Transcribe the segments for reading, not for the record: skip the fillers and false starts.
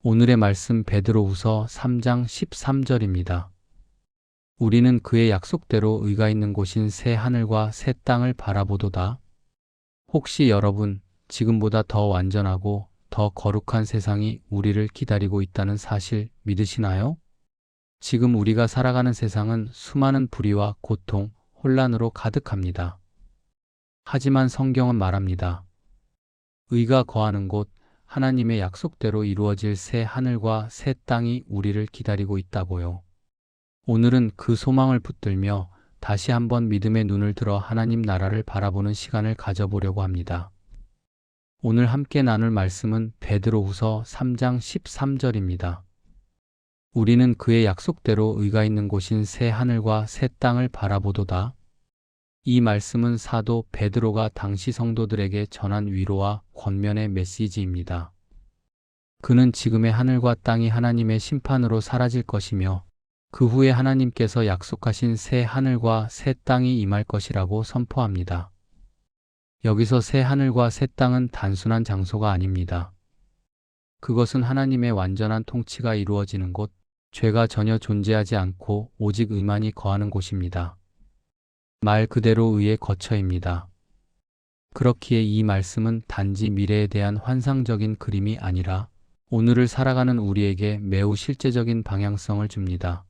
오늘의 말씀 베드로후서 3장 13절입니다. 우리는 그의 약속대로 의가 있는 곳인 새 하늘과 새 땅을 바라보도다. 혹시 여러분, 지금보다 더 완전하고 더 거룩한 세상이 우리를 기다리고 있다는 사실 믿으시나요? 지금 우리가 살아가는 세상은 수많은 불의와 고통, 혼란으로 가득합니다. 하지만 성경은 말합니다. 의가 거하는 곳, 하나님의 약속대로 이루어질 새 하늘과 새 땅이 우리를 기다리고 있다고요. 오늘은 그 소망을 붙들며 다시 한번 믿음의 눈을 들어 하나님 나라를 바라보는 시간을 가져보려고 합니다. 오늘 함께 나눌 말씀은 베드로후서 3장 13절입니다. 우리는 그의 약속대로 의가 있는 곳인 새 하늘과 새 땅을 바라보도다. 이 말씀은 사도 베드로가 당시 성도들에게 전한 위로와 권면의 메시지입니다. 그는 지금의 하늘과 땅이 하나님의 심판으로 사라질 것이며 그 후에 하나님께서 약속하신 새 하늘과 새 땅이 임할 것이라고 선포합니다. 여기서 새 하늘과 새 땅은 단순한 장소가 아닙니다. 그것은 하나님의 완전한 통치가 이루어지는 곳, 죄가 전혀 존재하지 않고 오직 의만이 거하는 곳입니다. 말 그대로 의의 거처입니다. 그렇기에 이 말씀은 단지 미래에 대한 환상적인 그림이 아니라 오늘을 살아가는 우리에게 매우 실제적인 방향성을 줍니다.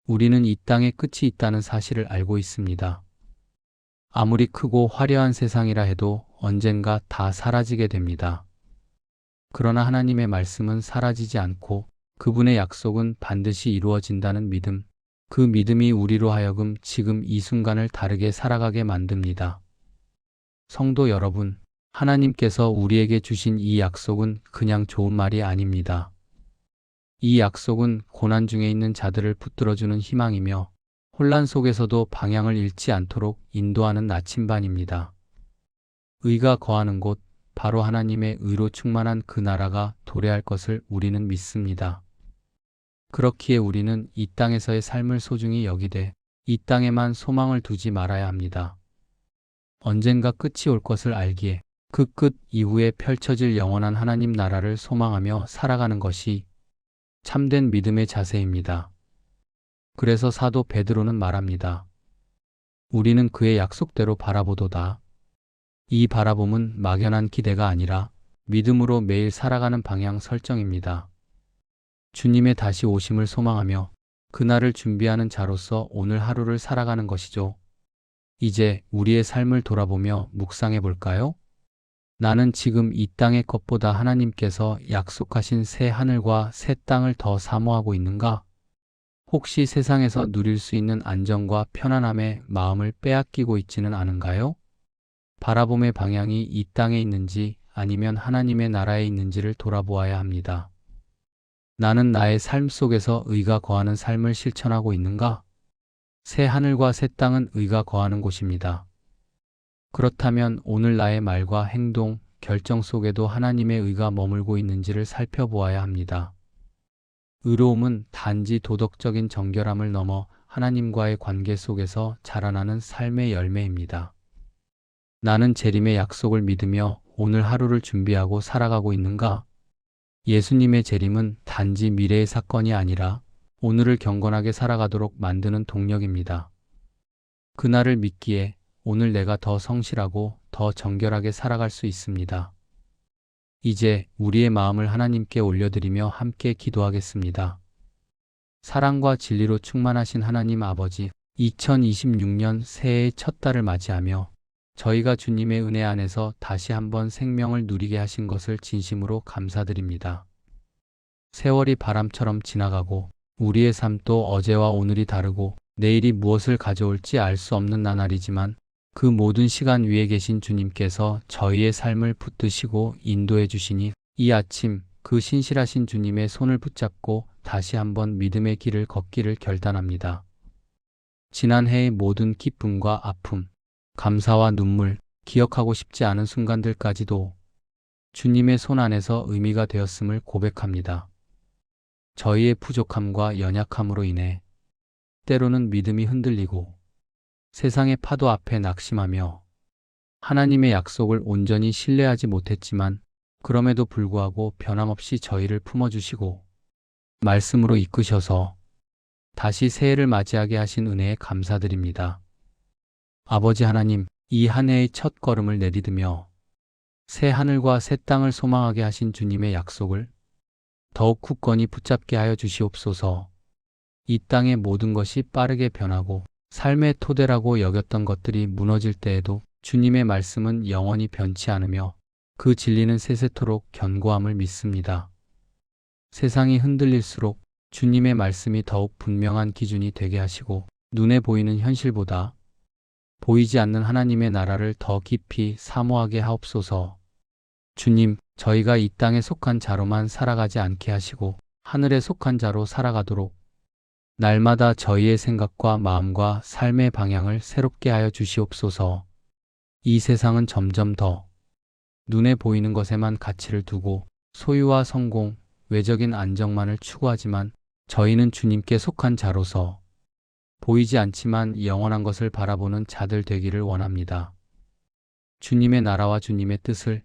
우리는 이 땅에 끝이 있다는 사실을 알고 있습니다. 아무리 크고 화려한 세상이라 해도 언젠가 다 사라지게 됩니다. 그러나 하나님의 말씀은 사라지지 않고 그분의 약속은 반드시 이루어진다는 믿음, 그 믿음이 우리로 하여금 지금 이 순간을 다르게 살아가게 만듭니다. 성도 여러분, 하나님께서 우리에게 주신 이 약속은 그냥 좋은 말이 아닙니다. 이 약속은 고난 중에 있는 자들을 붙들어주는 희망이며 혼란 속에서도 방향을 잃지 않도록 인도하는 나침반입니다. 의가 거하는 곳, 바로 하나님의 의로 충만한 그 나라가 도래할 것을 우리는 믿습니다. 그렇기에 우리는 이 땅에서의 삶을 소중히 여기되 이 땅에만 소망을 두지 말아야 합니다. 언젠가 끝이 올 것을 알기에 그 끝 이후에 펼쳐질 영원한 하나님 나라를 소망하며 살아가는 것이 참된 믿음의 자세입니다. 그래서 사도 베드로는 말합니다. 우리는 그의 약속대로 바라보도다. 이 바라봄은 막연한 기대가 아니라 믿음으로 매일 살아가는 방향 설정입니다. 주님의 다시 오심을 소망하며 그날을 준비하는 자로서 오늘 하루를 살아가는 것이죠. 이제 우리의 삶을 돌아보며 묵상해 볼까요? 나는 지금 이 땅의 것보다 하나님께서 약속하신 새 하늘과 새 땅을 더 사모하고 있는가? 혹시 세상에서 누릴 수 있는 안정과 편안함에 마음을 빼앗기고 있지는 않은가요? 바라봄의 방향이 이 땅에 있는지 아니면 하나님의 나라에 있는지를 돌아보아야 합니다. 나는 나의 삶 속에서 의가 거하는 삶을 실천하고 있는가? 새 하늘과 새 땅은 의가 거하는 곳입니다. 그렇다면 오늘 나의 말과 행동, 결정 속에도 하나님의 의가 머물고 있는지를 살펴보아야 합니다. 의로움은 단지 도덕적인 정결함을 넘어 하나님과의 관계 속에서 자라나는 삶의 열매입니다. 나는 재림의 약속을 믿으며 오늘 하루를 준비하고 살아가고 있는가? 예수님의 재림은 단지 미래의 사건이 아니라 오늘을 경건하게 살아가도록 만드는 동력입니다. 그날을 믿기에 오늘 내가 더 성실하고 더 정결하게 살아갈 수 있습니다. 이제 우리의 마음을 하나님께 올려드리며 함께 기도하겠습니다. 사랑과 진리로 충만하신 하나님 아버지, 2026년 새해의 첫 달을 맞이하며 저희가 주님의 은혜 안에서 다시 한번 생명을 누리게 하신 것을 진심으로 감사드립니다. 세월이 바람처럼 지나가고 우리의 삶도 어제와 오늘이 다르고 내일이 무엇을 가져올지 알 수 없는 나날이지만 그 모든 시간 위에 계신 주님께서 저희의 삶을 붙드시고 인도해 주시니 이 아침 그 신실하신 주님의 손을 붙잡고 다시 한번 믿음의 길을 걷기를 결단합니다. 지난 해의 모든 기쁨과 아픔, 감사와 눈물, 기억하고 싶지 않은 순간들까지도 주님의 손 안에서 의미가 되었음을 고백합니다. 저희의 부족함과 연약함으로 인해 때로는 믿음이 흔들리고 세상의 파도 앞에 낙심하며 하나님의 약속을 온전히 신뢰하지 못했지만 그럼에도 불구하고 변함없이 저희를 품어주시고 말씀으로 이끄셔서 다시 새해를 맞이하게 하신 은혜에 감사드립니다. 아버지 하나님, 이 한 해의 첫 걸음을 내디디며 새 하늘과 새 땅을 소망하게 하신 주님의 약속을 더욱 굳건히 붙잡게 하여 주시옵소서. 이 땅의 모든 것이 빠르게 변하고 삶의 토대라고 여겼던 것들이 무너질 때에도 주님의 말씀은 영원히 변치 않으며 그 진리는 세세토록 견고함을 믿습니다. 세상이 흔들릴수록 주님의 말씀이 더욱 분명한 기준이 되게 하시고 눈에 보이는 현실보다 보이지 않는 하나님의 나라를 더 깊이 사모하게 하옵소서. 주님, 저희가 이 땅에 속한 자로만 살아가지 않게 하시고 하늘에 속한 자로 살아가도록 날마다 저희의 생각과 마음과 삶의 방향을 새롭게 하여 주시옵소서. 이 세상은 점점 더 눈에 보이는 것에만 가치를 두고 소유와 성공, 외적인 안정만을 추구하지만 저희는 주님께 속한 자로서 보이지 않지만 영원한 것을 바라보는 자들 되기를 원합니다. 주님의 나라와 주님의 뜻을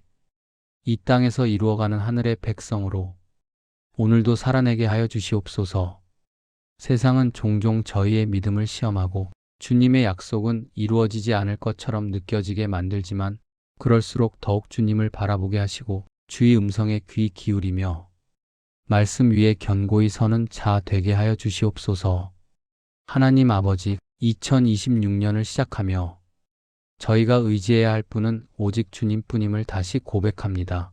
이 땅에서 이루어가는 하늘의 백성으로 오늘도 살아내게 하여 주시옵소서. 세상은 종종 저희의 믿음을 시험하고 주님의 약속은 이루어지지 않을 것처럼 느껴지게 만들지만 그럴수록 더욱 주님을 바라보게 하시고 주의 음성에 귀 기울이며 말씀 위에 견고히 서는 자 되게 하여 주시옵소서. 하나님 아버지, 2026년을 시작하며 저희가 의지해야 할 분은 오직 주님뿐임을 다시 고백합니다.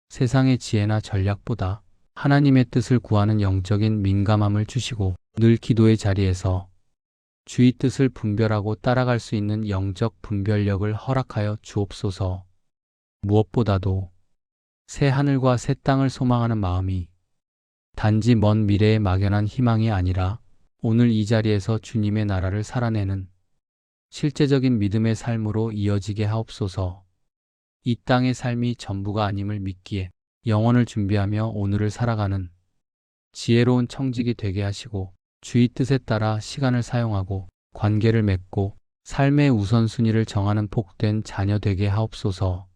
세상의 지혜나 전략보다 하나님의 뜻을 구하는 영적인 민감함을 주시고 늘 기도의 자리에서 주의 뜻을 분별하고 따라갈 수 있는 영적 분별력을 허락하여 주옵소서. 무엇보다도 새 하늘과 새 땅을 소망하는 마음이 단지 먼 미래에 막연한 희망이 아니라 오늘 이 자리에서 주님의 나라를 살아내는 실제적인 믿음의 삶으로 이어지게 하옵소서. 이 땅의 삶이 전부가 아님을 믿기에 영원을 준비하며 오늘을 살아가는 지혜로운 청직이 되게 하시고 주의 뜻에 따라 시간을 사용하고 관계를 맺고 삶의 우선순위를 정하는 복된 자녀 되게 하옵소서.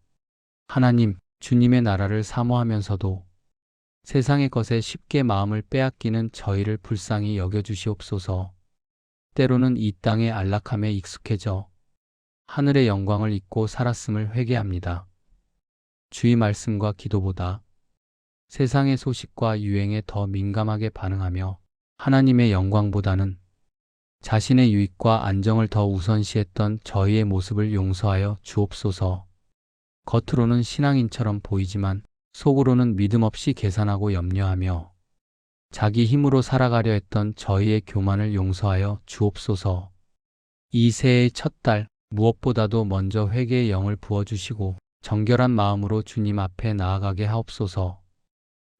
하나님, 주님의 나라를 사모하면서도 세상의 것에 쉽게 마음을 빼앗기는 저희를 불쌍히 여겨주시옵소서. 때로는 이 땅의 안락함에 익숙해져 하늘의 영광을 잊고 살았음을 회개합니다. 주의 말씀과 기도보다 세상의 소식과 유행에 더 민감하게 반응하며 하나님의 영광보다는 자신의 유익과 안정을 더 우선시했던 저희의 모습을 용서하여 주옵소서. 겉으로는 신앙인처럼 보이지만 속으로는 믿음 없이 계산하고 염려하며 자기 힘으로 살아가려 했던 저희의 교만을 용서하여 주옵소서. 이 새해의 첫 달 무엇보다도 먼저 회개의 영을 부어주시고 정결한 마음으로 주님 앞에 나아가게 하옵소서.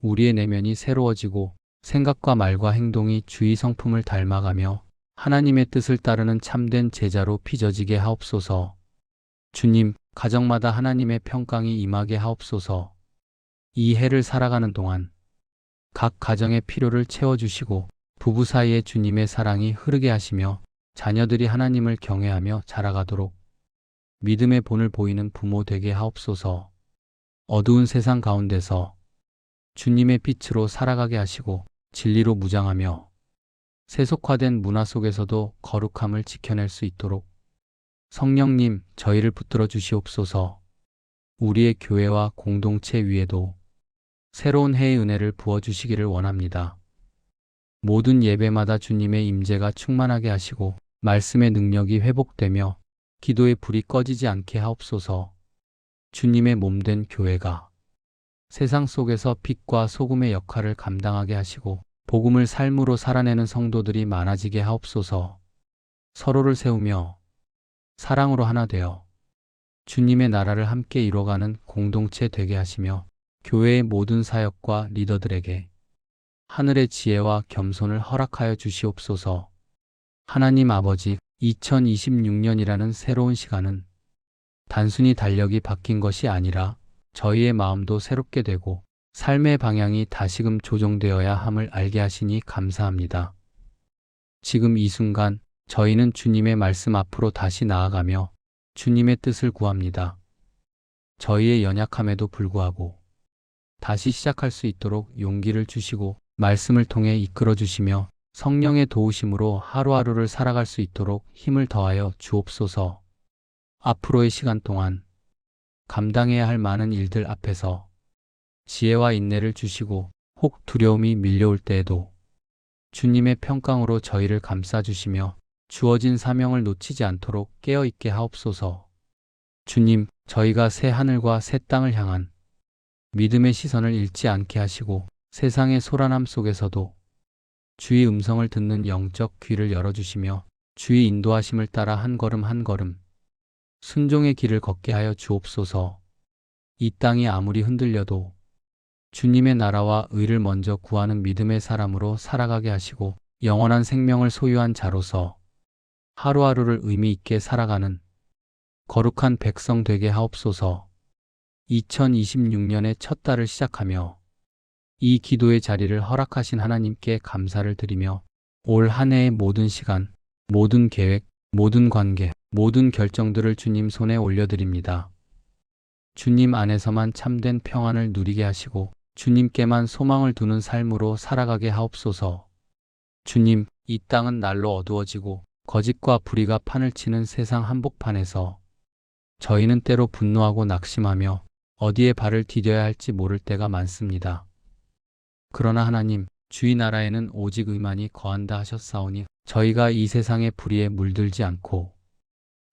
우리의 내면이 새로워지고 생각과 말과 행동이 주의 성품을 닮아가며 하나님의 뜻을 따르는 참된 제자로 빚어지게 하옵소서. 주님, 가정마다 하나님의 평강이 임하게 하옵소서. 이 해를 살아가는 동안 각 가정의 필요를 채워주시고 부부 사이에 주님의 사랑이 흐르게 하시며 자녀들이 하나님을 경외하며 자라가도록 믿음의 본을 보이는 부모 되게 하옵소서. 어두운 세상 가운데서 주님의 빛으로 살아가게 하시고 진리로 무장하며 세속화된 문화 속에서도 거룩함을 지켜낼 수 있도록 성령님, 저희를 붙들어 주시옵소서. 우리의 교회와 공동체 위에도 새로운 해의 은혜를 부어주시기를 원합니다. 모든 예배마다 주님의 임재가 충만하게 하시고 말씀의 능력이 회복되며 기도의 불이 꺼지지 않게 하옵소서. 주님의 몸된 교회가 세상 속에서 빛과 소금의 역할을 감당하게 하시고 복음을 삶으로 살아내는 성도들이 많아지게 하옵소서. 서로를 세우며 사랑으로 하나 되어 주님의 나라를 함께 이뤄가는 공동체 되게 하시며 교회의 모든 사역과 리더들에게 하늘의 지혜와 겸손을 허락하여 주시옵소서. 하나님 아버지, 2026년이라는 새로운 시간은 단순히 달력이 바뀐 것이 아니라 저희의 마음도 새롭게 되고 삶의 방향이 다시금 조정되어야 함을 알게 하시니 감사합니다. 지금 이 순간 저희는 주님의 말씀 앞으로 다시 나아가며 주님의 뜻을 구합니다. 저희의 연약함에도 불구하고 다시 시작할 수 있도록 용기를 주시고 말씀을 통해 이끌어 주시며 성령의 도우심으로 하루하루를 살아갈 수 있도록 힘을 더하여 주옵소서. 앞으로의 시간 동안 감당해야 할 많은 일들 앞에서 지혜와 인내를 주시고 혹 두려움이 밀려올 때에도 주님의 평강으로 저희를 감싸주시며 주어진 사명을 놓치지 않도록 깨어있게 하옵소서. 주님, 저희가 새 하늘과 새 땅을 향한 믿음의 시선을 잃지 않게 하시고 세상의 소란함 속에서도 주의 음성을 듣는 영적 귀를 열어주시며 주의 인도하심을 따라 한 걸음 한 걸음 순종의 길을 걷게 하여 주옵소서. 이 땅이 아무리 흔들려도 주님의 나라와 의를 먼저 구하는 믿음의 사람으로 살아가게 하시고 영원한 생명을 소유한 자로서 하루하루를 의미 있게 살아가는 거룩한 백성 되게 하옵소서. 2026년의 첫 달을 시작하며 이 기도의 자리를 허락하신 하나님께 감사를 드리며 올 한 해의 모든 시간, 모든 계획, 모든 관계, 모든 결정들을 주님 손에 올려드립니다. 주님 안에서만 참된 평안을 누리게 하시고 주님께만 소망을 두는 삶으로 살아가게 하옵소서. 주님, 이 땅은 날로 어두워지고 거짓과 불의가 판을 치는 세상 한복판에서 저희는 때로 분노하고 낙심하며 어디에 발을 디뎌야 할지 모를 때가 많습니다. 그러나 하나님, 주의 나라에는 오직 의만이 거한다 하셨사오니 저희가 이 세상의 불의에 물들지 않고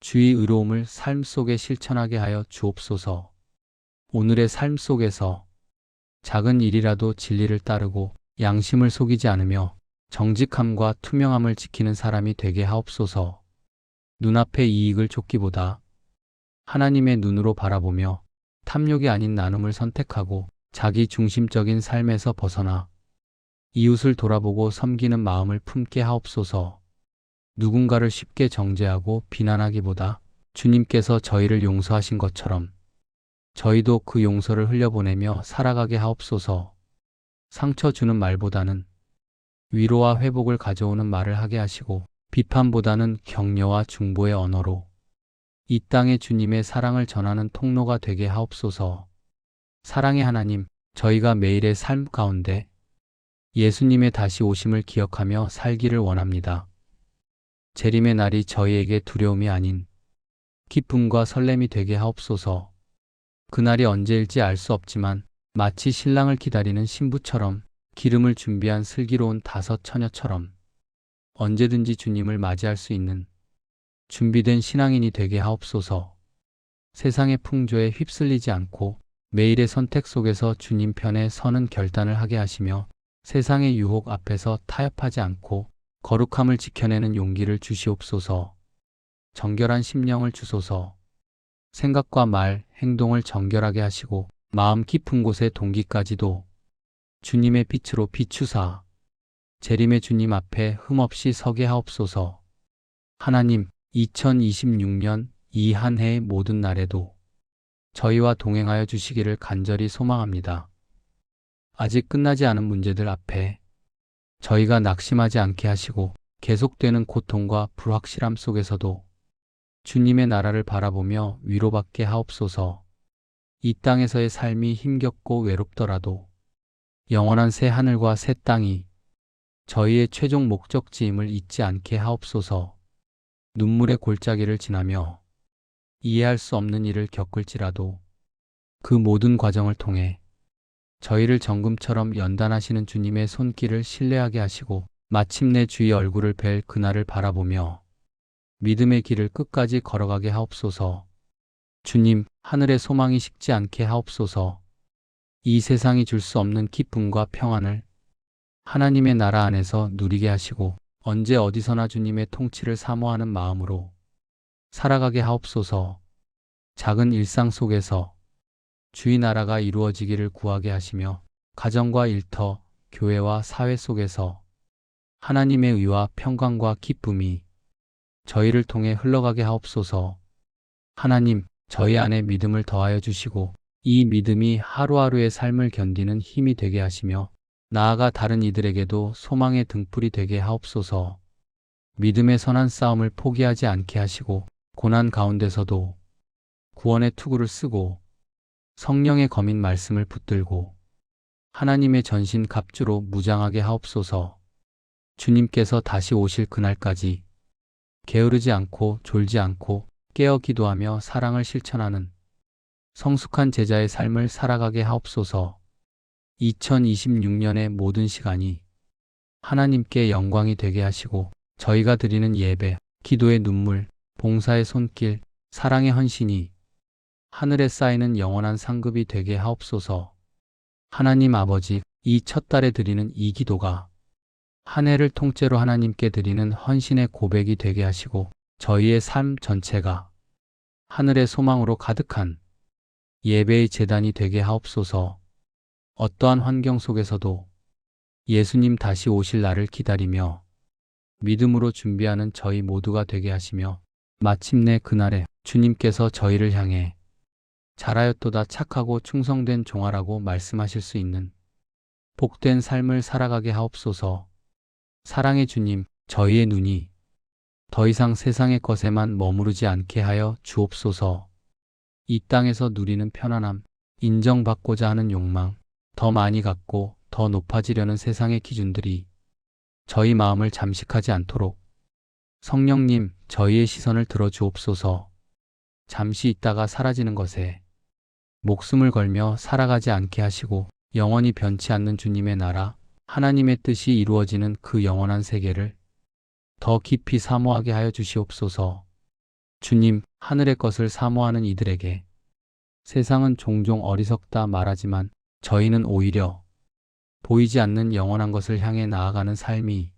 주의 의로움을 삶 속에 실천하게 하여 주옵소서. 오늘의 삶 속에서 작은 일이라도 진리를 따르고 양심을 속이지 않으며 정직함과 투명함을 지키는 사람이 되게 하옵소서. 눈앞의 이익을 쫓기보다 하나님의 눈으로 바라보며 탐욕이 아닌 나눔을 선택하고 자기 중심적인 삶에서 벗어나 이웃을 돌아보고 섬기는 마음을 품게 하옵소서. 누군가를 쉽게 정죄하고 비난하기보다 주님께서 저희를 용서하신 것처럼 저희도 그 용서를 흘려보내며 살아가게 하옵소서. 상처 주는 말보다는 위로와 회복을 가져오는 말을 하게 하시고 비판보다는 격려와 중보의 언어로 이 땅에 주님의 사랑을 전하는 통로가 되게 하옵소서. 사랑의 하나님, 저희가 매일의 삶 가운데 예수님의 다시 오심을 기억하며 살기를 원합니다. 재림의 날이 저희에게 두려움이 아닌 기쁨과 설렘이 되게 하옵소서. 그날이 언제일지 알 수 없지만 마치 신랑을 기다리는 신부처럼 기름을 준비한 슬기로운 다섯 처녀처럼 언제든지 주님을 맞이할 수 있는 준비된 신앙인이 되게 하옵소서. 세상의 풍조에 휩쓸리지 않고 매일의 선택 속에서 주님 편에 서는 결단을 하게 하시며 세상의 유혹 앞에서 타협하지 않고 거룩함을 지켜내는 용기를 주시옵소서. 정결한 심령을 주소서. 생각과 말, 행동을 정결하게 하시고 마음 깊은 곳의 동기까지도 주님의 빛으로 비추사 재림의 주님 앞에 흠없이 서게 하옵소서. 하나님, 2026년 이 한 해의 모든 날에도 저희와 동행하여 주시기를 간절히 소망합니다. 아직 끝나지 않은 문제들 앞에 저희가 낙심하지 않게 하시고 계속되는 고통과 불확실함 속에서도 주님의 나라를 바라보며 위로받게 하옵소서. 이 땅에서의 삶이 힘겹고 외롭더라도 영원한 새 하늘과 새 땅이 저희의 최종 목적지임을 잊지 않게 하옵소서. 눈물의 골짜기를 지나며 이해할 수 없는 일을 겪을지라도 그 모든 과정을 통해 저희를 정금처럼 연단하시는 주님의 손길을 신뢰하게 하시고 마침내 주의 얼굴을 뵐 그날을 바라보며 믿음의 길을 끝까지 걸어가게 하옵소서. 주님, 하늘의 소망이 식지 않게 하옵소서. 이 세상이 줄 수 없는 기쁨과 평안을 하나님의 나라 안에서 누리게 하시고 언제 어디서나 주님의 통치를 사모하는 마음으로 살아가게 하옵소서. 작은 일상 속에서 주의 나라가 이루어지기를 구하게 하시며 가정과 일터, 교회와 사회 속에서 하나님의 의와 평강과 기쁨이 저희를 통해 흘러가게 하옵소서. 하나님, 저희 안에 믿음을 더하여 주시고 이 믿음이 하루하루의 삶을 견디는 힘이 되게 하시며 나아가 다른 이들에게도 소망의 등불이 되게 하옵소서. 믿음의 선한 싸움을 포기하지 않게 하시고 고난 가운데서도 구원의 투구를 쓰고 성령의 검인 말씀을 붙들고 하나님의 전신 갑주로 무장하게 하옵소서. 주님께서 다시 오실 그날까지 게으르지 않고 졸지 않고 깨어 기도하며 사랑을 실천하는 성숙한 제자의 삶을 살아가게 하옵소서. 2026년의 모든 시간이 하나님께 영광이 되게 하시고 저희가 드리는 예배, 기도의 눈물, 봉사의 손길, 사랑의 헌신이 하늘에 쌓이는 영원한 상급이 되게 하옵소서. 하나님 아버지, 이 첫 달에 드리는 이 기도가 한 해를 통째로 하나님께 드리는 헌신의 고백이 되게 하시고 저희의 삶 전체가 하늘의 소망으로 가득한 예배의 제단이 되게 하옵소서. 어떠한 환경 속에서도 예수님 다시 오실 날을 기다리며 믿음으로 준비하는 저희 모두가 되게 하시며 마침내 그날에 주님께서 저희를 향해 잘하였도다 착하고 충성된 종아라고 말씀하실 수 있는 복된 삶을 살아가게 하옵소서. 사랑의 주님, 저희의 눈이 더 이상 세상의 것에만 머무르지 않게 하여 주옵소서. 이 땅에서 누리는 편안함, 인정받고자 하는 욕망, 더 많이 갖고 더 높아지려는 세상의 기준들이 저희 마음을 잠식하지 않도록 성령님, 저희의 시선을 들어주옵소서. 잠시 있다가 사라지는 것에 목숨을 걸며 살아가지 않게 하시고 영원히 변치 않는 주님의 나라, 하나님의 뜻이 이루어지는 그 영원한 세계를 더 깊이 사모하게 하여 주시옵소서. 주님, 하늘의 것을 사모하는 이들에게 세상은 종종 어리석다 말하지만 저희는 오히려 보이지 않는 영원한 것을 향해 나아가는 삶이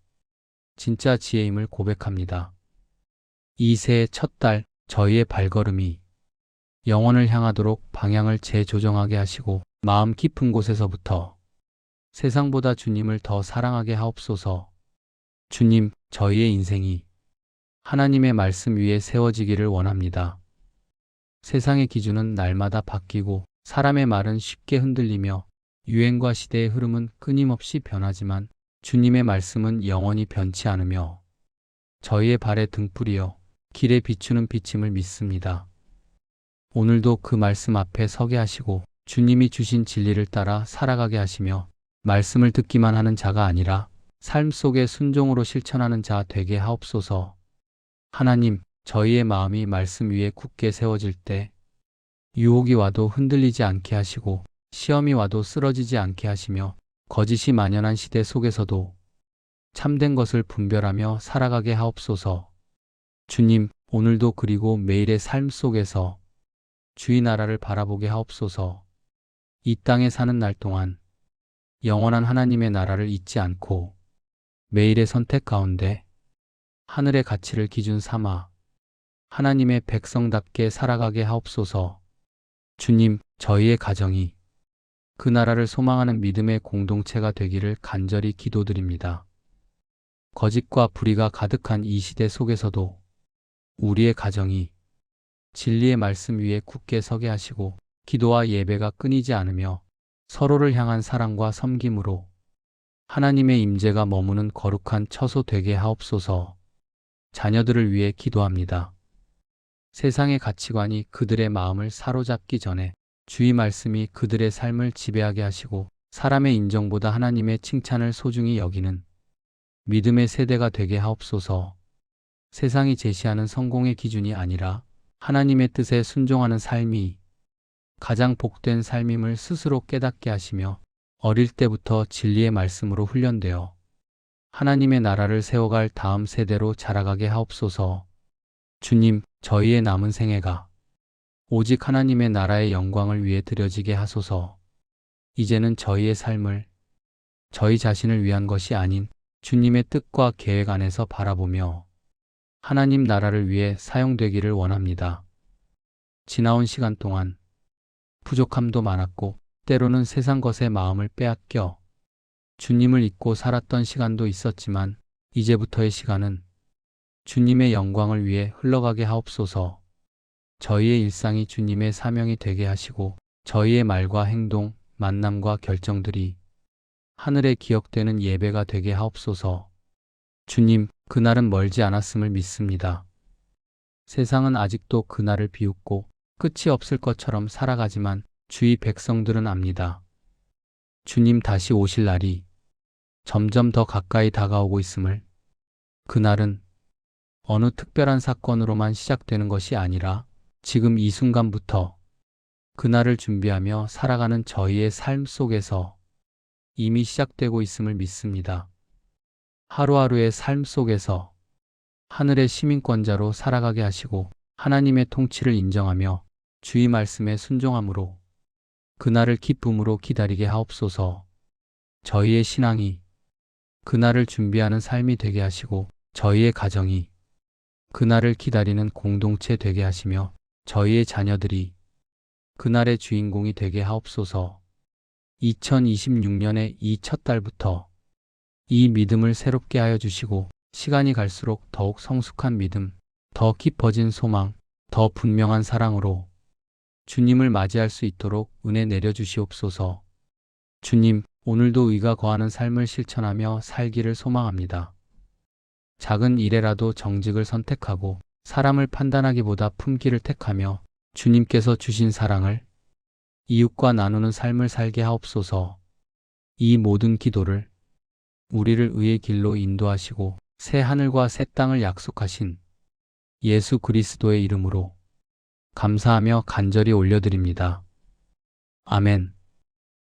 진짜 지혜임을 고백합니다. 이 새해 첫 달 저희의 발걸음이 영원을 향하도록 방향을 재조정하게 하시고 마음 깊은 곳에서부터 세상보다 주님을 더 사랑하게 하옵소서. 주님, 저희의 인생이 하나님의 말씀 위에 세워지기를 원합니다. 세상의 기준은 날마다 바뀌고 사람의 말은 쉽게 흔들리며 유행과 시대의 흐름은 끊임없이 변하지만 주님의 말씀은 영원히 변치 않으며 저희의 발의 등불이여 길에 비추는 비침을 믿습니다. 오늘도 그 말씀 앞에 서게 하시고 주님이 주신 진리를 따라 살아가게 하시며 말씀을 듣기만 하는 자가 아니라 삶 속에 순종으로 실천하는 자 되게 하옵소서. 하나님, 저희의 마음이 말씀 위에 굳게 세워질 때 유혹이 와도 흔들리지 않게 하시고 시험이 와도 쓰러지지 않게 하시며 거짓이 만연한 시대 속에서도 참된 것을 분별하며 살아가게 하옵소서. 주님, 오늘도 그리고 매일의 삶 속에서 주의 나라를 바라보게 하옵소서. 이 땅에 사는 날 동안 영원한 하나님의 나라를 잊지 않고 매일의 선택 가운데 하늘의 가치를 기준 삼아 하나님의 백성답게 살아가게 하옵소서. 주님, 저희의 가정이 그 나라를 소망하는 믿음의 공동체가 되기를 간절히 기도드립니다. 거짓과 불의가 가득한 이 시대 속에서도 우리의 가정이 진리의 말씀 위에 굳게 서게 하시고 기도와 예배가 끊이지 않으며 서로를 향한 사랑과 섬김으로 하나님의 임재가 머무는 거룩한 처소 되게 하옵소서. 자녀들을 위해 기도합니다. 세상의 가치관이 그들의 마음을 사로잡기 전에 주의 말씀이 그들의 삶을 지배하게 하시고 사람의 인정보다 하나님의 칭찬을 소중히 여기는 믿음의 세대가 되게 하옵소서. 세상이 제시하는 성공의 기준이 아니라 하나님의 뜻에 순종하는 삶이 가장 복된 삶임을 스스로 깨닫게 하시며 어릴 때부터 진리의 말씀으로 훈련되어 하나님의 나라를 세워갈 다음 세대로 자라가게 하옵소서. 주님, 저희의 남은 생애가 오직 하나님의 나라의 영광을 위해 드려지게 하소서. 이제는 저희의 삶을 저희 자신을 위한 것이 아닌 주님의 뜻과 계획 안에서 바라보며 하나님 나라를 위해 사용되기를 원합니다. 지나온 시간 동안 부족함도 많았고 때로는 세상 것에 마음을 빼앗겨 주님을 잊고 살았던 시간도 있었지만 이제부터의 시간은 주님의 영광을 위해 흘러가게 하옵소서. 저희의 일상이 주님의 사명이 되게 하시고 저희의 말과 행동, 만남과 결정들이 하늘에 기억되는 예배가 되게 하옵소서. 주님, 그날은 멀지 않았음을 믿습니다. 세상은 아직도 그날을 비웃고 끝이 없을 것처럼 살아가지만 주위 백성들은 압니다. 주님 다시 오실 날이 점점 더 가까이 다가오고 있음을. 그날은 어느 특별한 사건으로만 시작되는 것이 아니라 지금 이 순간부터 그날을 준비하며 살아가는 저희의 삶 속에서 이미 시작되고 있음을 믿습니다. 하루하루의 삶 속에서 하늘의 시민권자로 살아가게 하시고 하나님의 통치를 인정하며 주의 말씀에 순종함으로 그날을 기쁨으로 기다리게 하옵소서. 저희의 신앙이 그날을 준비하는 삶이 되게 하시고 저희의 가정이 그날을 기다리는 공동체 되게 하시며 저희의 자녀들이 그날의 주인공이 되게 하옵소서. 2026년의 이 첫 달부터 이 믿음을 새롭게 하여 주시고 시간이 갈수록 더욱 성숙한 믿음, 더 깊어진 소망, 더 분명한 사랑으로 주님을 맞이할 수 있도록 은혜 내려주시옵소서. 주님, 오늘도 의가 거하는 삶을 실천하며 살기를 소망합니다. 작은 일에라도 정직을 선택하고 사람을 판단하기보다 품기를 택하며 주님께서 주신 사랑을 이웃과 나누는 삶을 살게 하옵소서. 이 모든 기도를 우리를 의의 길로 인도하시고 새 하늘과 새 땅을 약속하신 예수 그리스도의 이름으로 감사하며 간절히 올려드립니다. 아멘.